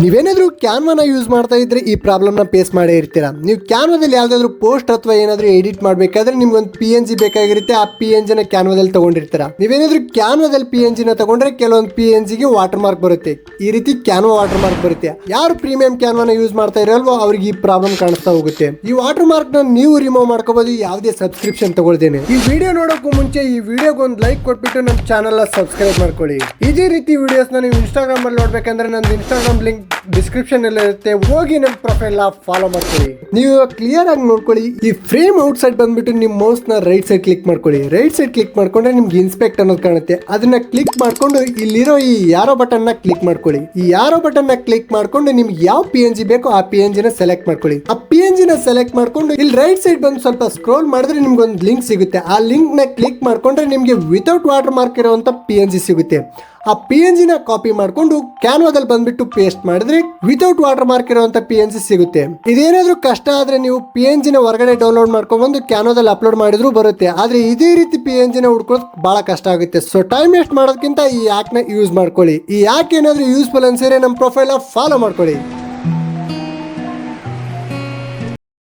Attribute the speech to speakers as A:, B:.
A: ನೀವೇನಾದ್ರೂ ಕ್ಯಾನ್ವಾನ ಯೂಸ್ ಮಾಡ್ತಾ ಇದ್ರೆ ಈ ಪ್ರಾಬ್ಲಮ್ ನ ಫೇಸ್ ಮಾಡೇ ಇರ್ತೀರಾ. ನೀವು ಕ್ಯಾನ್ವಾದಲ್ಲಿ ಯಾವ್ದಾದ್ರು ಪೋಸ್ಟ್ ಅಥವಾ ಏನಾದ್ರೂ ಎಡಿಟ್ ಮಾಡಬೇಕಾದ್ರೆ ನಿಮ್ಗೆ ಒಂದು PNG ಬೇಕಾಗಿರುತ್ತೆ. ಆ PNG ನ ಕ್ಯಾನ್ವಾದಲ್ಲಿ ತಗೊಂಡಿರ್ತೀರಾ. ನೀವೇನಾದ್ರೂ ಕ್ಯಾನ್ವಾದಲ್ಲಿ PNG ನ ತಗೊಂಡ್ರೆ ಕೆಲವೊಂದು PNG ಗೆ ವಾಟರ್ ಮಾರ್ಕ್ ಬರುತ್ತೆ. ಈ ರೀತಿ ಕ್ಯಾನ್ವಾ ವಾಟರ್ ಮಾರ್ಕ್ ಬರುತ್ತೆ. ಯಾರು ಪ್ರೀಮಿಯಂ ಕ್ಯಾನ್ವಾನ ಯೂಸ್ ಮಾಡ್ತಾ ಇರಲ್ವೋ ಅವ್ರಿಗೆ ಈ ಪ್ರಾಬ್ಲಮ್ ಕಾಣಿಸ್ತಾ ಹೋಗುತ್ತೆ. ಈ ವಾಟರ್ ಮಾರ್ಕ್ ನ ನೀವು ರಿಮೂವ್ ಮಾಡ್ಕೋಬಹುದು ಯಾವುದೇ ಸಬ್ಸ್ಕ್ರಿಪ್ಷನ್ ತಗೊಳ್ದೇನೆ. ಈ ವಿಡಿಯೋ ನೋಡೋಕ್ಕೂ ಮುಂಚೆ ಈ ವಿಡಿಯೋಗೆ ಒಂದು ಲೈಕ್ ಕೊಟ್ಬಿಟ್ಟು ನಮ್ಮ ಚಾನಲ್ ನ ಸಬ್ಸ್ಕ್ರೈಬ್ ಮಾಡ್ಕೊಳ್ಳಿ. ಇದೇ ರೀತಿ ವಿಡಿಯೋಸ್ ನೀವು ಇನ್ಸ್ಟಾಗ್ರಾಮ್ ಅಲ್ಲಿ ನೋಡ್ಬೇಕಂದ್ರೆ ನಂದು ಇನ್ಸ್ಟಾಗ್ರಾಮ್ ಲಿಂಕ್ ಡಿಸ್ಕ್ರಿಪ್ಷನ್ ಅಲ್ಲಿ ಇರುತ್ತೆ. ಹೋಗಿ ನಮ್ಮ ಪ್ರೊಫೈಲ್ ಫಾಲೋ ಮಾಡ್ಕೊಳ್ಳಿ. ನೀವು ಕ್ಲಿಯರ್ ಆಗಿ ನೋಡ್ಕೊಳ್ಳಿ. ಈ ಫ್ರೇಮ್ ಔಟ್ ಸೈಡ್ ಬಂದ್ಬಿಟ್ಟು ನಿಮ್ಮ ಮೌಸ್ ನ ರೈಟ್ ಸೈಡ್ ಕ್ಲಿಕ್ ಮಾಡ್ಕೊಳ್ಳಿ. ರೈಟ್ ಸೈಡ್ ಕ್ಲಿಕ್ ಮಾಡ್ಕೊಂಡ್ರೆ ನಿಮ್ಗೆ ಇನ್ಸ್ಪೆಕ್ಟ್ ಅನ್ನೋದು ಕಾಣುತ್ತೆ. ಅದನ್ನ ಕ್ಲಿಕ್ ಮಾಡ್ಕೊಂಡು ಇಲ್ಲಿರೋ ಈ ಯಾರೋ ಬಟನ್ ನ ಕ್ಲಿಕ್ ಮಾಡ್ಕೊಳ್ಳಿ. ಈ ಯಾರೋ ಬಟನ್ ನ ಕ್ಲಿಕ್ ಮಾಡ್ಕೊಂಡು ನಿಮ್ಗೆ ಯಾವ PNG ಬೇಕೋ ಆ PNG ನ ಸೆಲೆಕ್ಟ್ ಮಾಡ್ಕೊಳ್ಳಿ. ಆ PNG ನ ಸೆಲೆಕ್ಟ್ ಮಾಡ್ಕೊಂಡು ಇಲ್ಲಿ ರೈಟ್ ಸೈಡ್ ಬಂದು ಸ್ವಲ್ಪ ಸ್ಕ್ರೋಲ್ ಮಾಡಿದ್ರೆ ನಿಮ್ಗೆ ಒಂದು ಲಿಂಕ್ ಸಿಗುತ್ತೆ. ಆ ಲಿಂಕ್ ನ ಕ್ಲಿಕ್ ಮಾಡ್ಕೊಂಡ್ರೆ ನಿಮ್ಗೆ ವಿತೌಟ್ ವಾಟರ್ ಮಾರ್ಕ್ ಇರುವಂತ PNG ಸಿಗುತ್ತೆ. ಆ PNG ನ ಕಾಪಿ ಮಾಡ್ಕೊಂಡು ಕ್ಯಾನ್ವಾದಲ್ಲಿ ಬಂದ್ಬಿಟ್ಟು ಪೇಸ್ಟ್ ಮಾಡಿದ್ರೆ ವಿತೌಟ್ ವಾಟರ್ ಮಾರ್ಕ್ ಇರುವಂತ PNG ಸಿಗುತ್ತೆ. ಇದೇನಾದ್ರೂ ಕಷ್ಟ ಆದ್ರೆ ನೀವು PNG ನ ಹೊರಗಡೆ ಡೌನ್ಲೋಡ್ ಮಾಡ್ಕೊಂಡು ಬಂದು ಕ್ಯಾನ್ವಾದಲ್ಲಿ ಅಪ್ಲೋಡ್ ಮಾಡಿದ್ರು ಬರುತ್ತೆ. ಆದ್ರೆ ಇದೇ ರೀತಿ PNG ನ ಹುಡ್ಕೋದ್ ಬಹಳ ಕಷ್ಟ ಆಗುತ್ತೆ. ಸೊ ಟೈಮ್ ವೇಸ್ಟ್ ಮಾಡೋದಕ್ಕಿಂತ ಈ ಆ್ಯಪ್ ನ ಯೂಸ್ ಮಾಡ್ಕೊಳ್ಳಿ. ಈ ಆ್ಯಪ್ ಏನಾದ್ರೂ ಯೂಸ್ಫುಲ್ ಅನ್ಸಿದ್ರೆ ನಮ್ಮ ಪ್ರೊಫೈಲ್ ಫಾಲೋ ಮಾಡ್ಕೊಳ್ಳಿ.